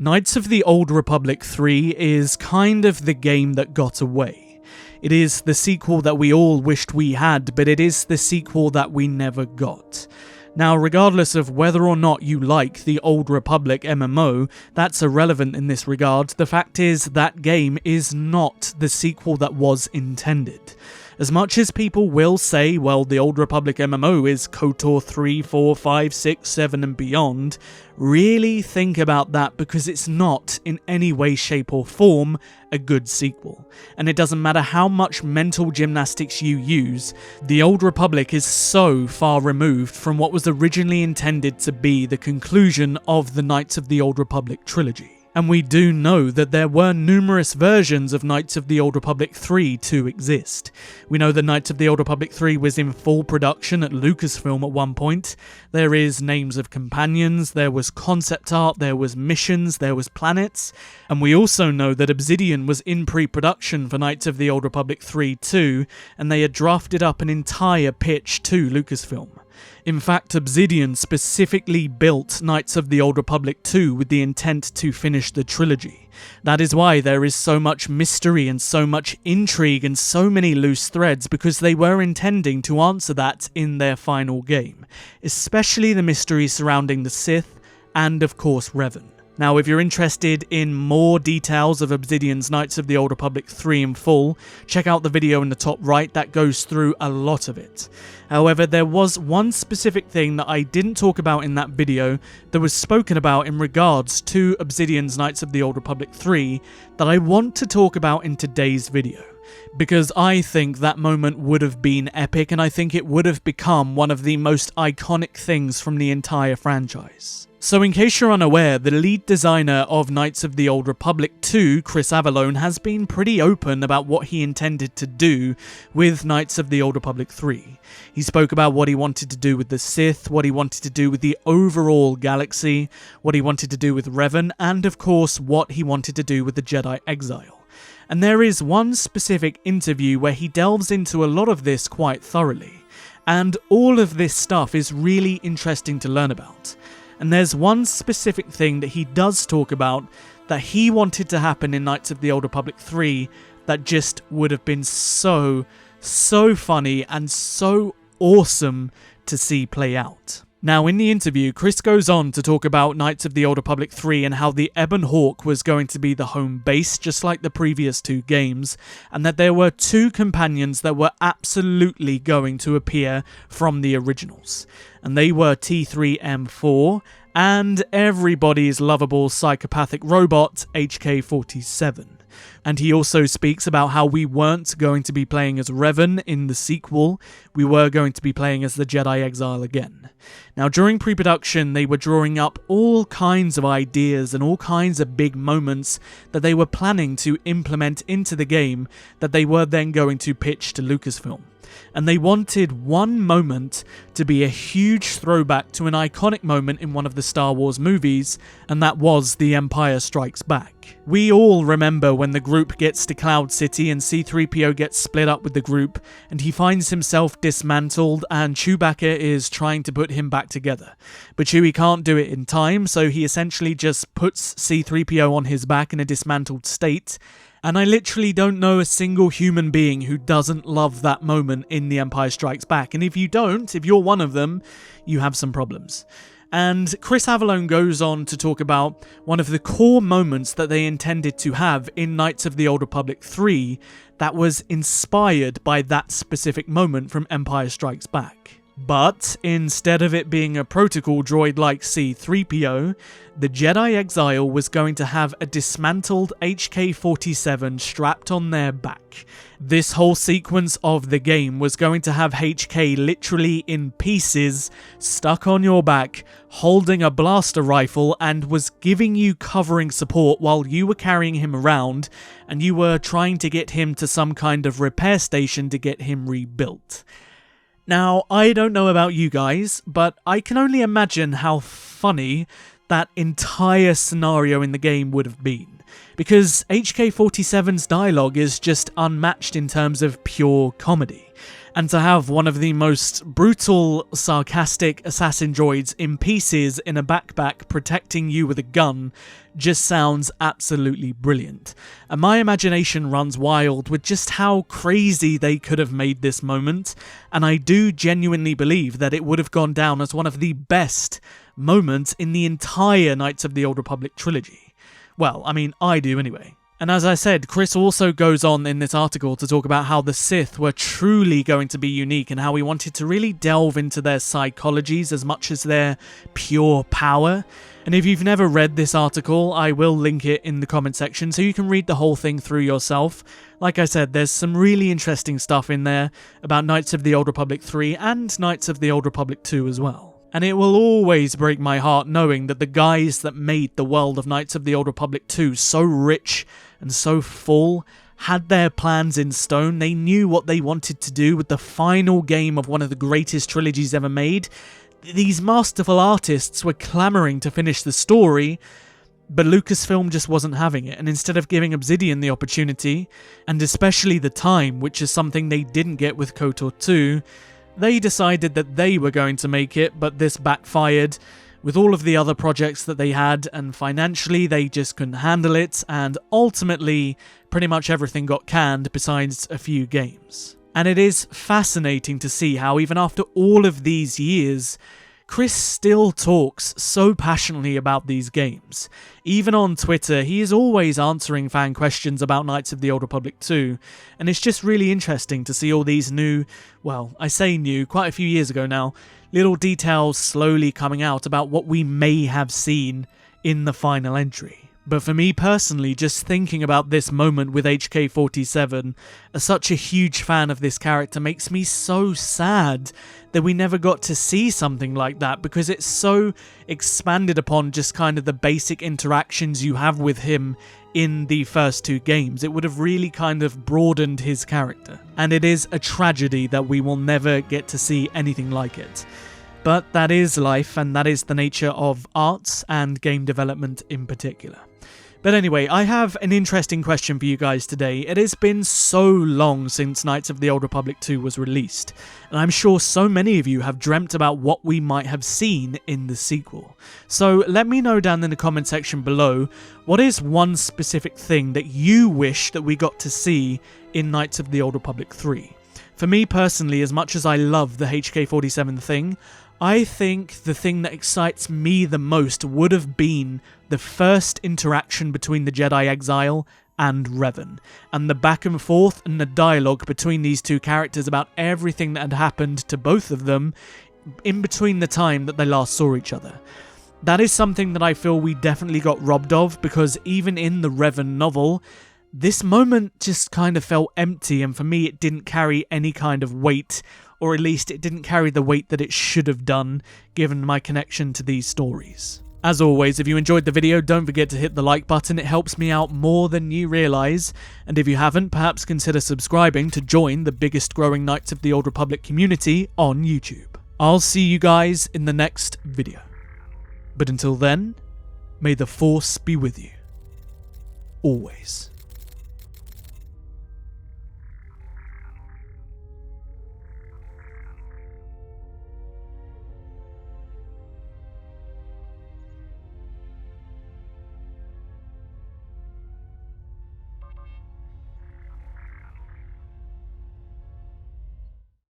Knights of the Old Republic 3 is kind of the game that got away. It is the sequel that we all wished we had, but it is the sequel that we never got. Now, regardless of whether or not you like the Old Republic MMO, that's irrelevant in this regard. The fact is that game is not the sequel that was intended. As much as people will say, well, the Old Republic MMO is KOTOR 3, 4, 5, 6, 7 and beyond, really think about that, because it's not, in any way, shape or form, a good sequel. And it doesn't matter how much mental gymnastics you use, the Old Republic is so far removed from what was originally intended to be the conclusion of the Knights of the Old Republic trilogy. And we do know that there were numerous versions of Knights of the Old Republic 3 to exist. We know that Knights of the Old Republic 3 was in full production at Lucasfilm at one point. There is names of companions, there was concept art, there was missions, there was planets. And we also know that Obsidian was in pre-production for Knights of the Old Republic 3 too, and they had drafted up an entire pitch to Lucasfilm. In fact, Obsidian specifically built Knights of the Old Republic 2 with the intent to finish the trilogy. That is why there is so much mystery and so much intrigue and so many loose threads, because they were intending to answer that in their final game, especially the mystery surrounding the Sith and, of course, Revan. Now, if you're interested in more details of Obsidian's Knights of the Old Republic 3 in full, check out the video in the top right that goes through a lot of it. However, there was one specific thing that I didn't talk about in that video that was spoken about in regards to Obsidian's Knights of the Old Republic 3 that I want to talk about in today's video, because I think that moment would have been epic, and I think it would have become one of the most iconic things from the entire franchise. So in case you're unaware, the lead designer of Knights of the Old Republic 2, Chris Avellone, has been pretty open about what he intended to do with Knights of the Old Republic 3. He spoke about what he wanted to do with the Sith, what he wanted to do with the overall galaxy, what he wanted to do with Revan, and of course what he wanted to do with the Jedi Exile. And there is one specific interview where he delves into a lot of this quite thoroughly. And all of this stuff is really interesting to learn about. And there's one specific thing that he does talk about that he wanted to happen in Knights of the Old Republic 3 that just would have been so funny and so awesome to see play out. Now, in the interview, Chris goes on to talk about Knights of the Old Republic 3 and how the Ebon Hawk was going to be the home base, just like the previous two games, and that there were two companions that were absolutely going to appear from the originals. And they were T3M4 and everybody's lovable psychopathic robot, HK-47. And he also speaks about how we weren't going to be playing as Revan in the sequel, we were going to be playing as the Jedi Exile again. Now, during pre-production, they were drawing up all kinds of ideas and all kinds of big moments that they were planning to implement into the game that they were then going to pitch to Lucasfilm. And they wanted one moment to be a huge throwback to an iconic moment in one of the Star Wars movies, and that was The Empire Strikes Back. We all remember when the group gets to Cloud City and C-3PO gets split up with the group, and he finds himself dismantled and Chewbacca is trying to put him back together. But Chewie can't do it in time, so he essentially just puts C-3PO on his back in a dismantled state. And I literally don't know a single human being who doesn't love that moment in The Empire Strikes Back. And if you don't, if you're one of them, you have some problems. And Chris Avellone goes on to talk about one of the core moments that they intended to have in Knights of the Old Republic 3 that was inspired by that specific moment from Empire Strikes Back. But instead of it being a protocol droid like C-3PO, the Jedi Exile was going to have a dismantled HK-47 strapped on their back. This whole sequence of the game was going to have HK literally in pieces, stuck on your back, holding a blaster rifle, and was giving you covering support while you were carrying him around, and you were trying to get him to some kind of repair station to get him rebuilt. Now, I don't know about you guys, but I can only imagine how funny that entire scenario in the game would have been. Because HK-47's dialogue is just unmatched in terms of pure comedy. And to have one of the most brutal, sarcastic assassin droids in pieces in a backpack protecting you with a gun just sounds absolutely brilliant. And my imagination runs wild with just how crazy they could have made this moment, and I do genuinely believe that it would have gone down as one of the best moments in the entire Knights of the Old Republic trilogy. Well, I mean, I do anyway. And as I said, Chris also goes on in this article to talk about how the Sith were truly going to be unique and how he wanted to really delve into their psychologies as much as their pure power. And if you've never read this article, I will link it in the comment section so you can read the whole thing through yourself. Like I said, there's some really interesting stuff in there about Knights of the Old Republic 3 and Knights of the Old Republic 2 as well. And it will always break my heart knowing that the guys that made the world of Knights of the Old Republic 2 so rich and so full had their plans in stone. They knew what they wanted to do with the final game of one of the greatest trilogies ever made. These masterful artists were clamoring to finish the story, but Lucasfilm just wasn't having it, and instead of giving Obsidian the opportunity, and especially the time, which is something they didn't get with KOTOR 2, they decided that they were going to make it, but this backfired with all of the other projects that they had, and financially they just couldn't handle it, and ultimately pretty much everything got canned besides a few games. And it is fascinating to see how even after all of these years, Chris still talks so passionately about these games. Even on Twitter, he is always answering fan questions about Knights of the Old Republic 2, and it's just really interesting to see all these new, well, I say new, quite a few years ago now, little details slowly coming out about what we may have seen in the final entry. But for me personally, just thinking about this moment with HK-47, as such a huge fan of this character, makes me so sad that we never got to see something like that, because it's so expanded upon just kind of the basic interactions you have with him in the first two games. It would have really kind of broadened his character. And it is a tragedy that we will never get to see anything like it. But that is life, and that is the nature of arts and game development in particular. But anyway, I have an interesting question for you guys today. It has been so long since Knights of the Old Republic 2 was released, and I'm sure so many of you have dreamt about what we might have seen in the sequel. So let me know down in the comment section below, what is one specific thing that you wish that we got to see in Knights of the Old Republic 3? For me personally, as much as I love the HK-47 thing, I think the thing that excites me the most would have been the first interaction between the Jedi Exile and Revan, and the back and forth and the dialogue between these two characters about everything that had happened to both of them in between the time that they last saw each other. That is something that I feel we definitely got robbed of, because even in the Revan novel, this moment just kind of felt empty, and for me it didn't carry any kind of weight, or at least it didn't carry the weight that it should have done, given my connection to these stories. As always, if you enjoyed the video, don't forget to hit the like button. It helps me out more than you realise. And if you haven't, perhaps consider subscribing to join the biggest growing Knights of the Old Republic community on YouTube. I'll see you guys in the next video. But until then, may the Force be with you. Always.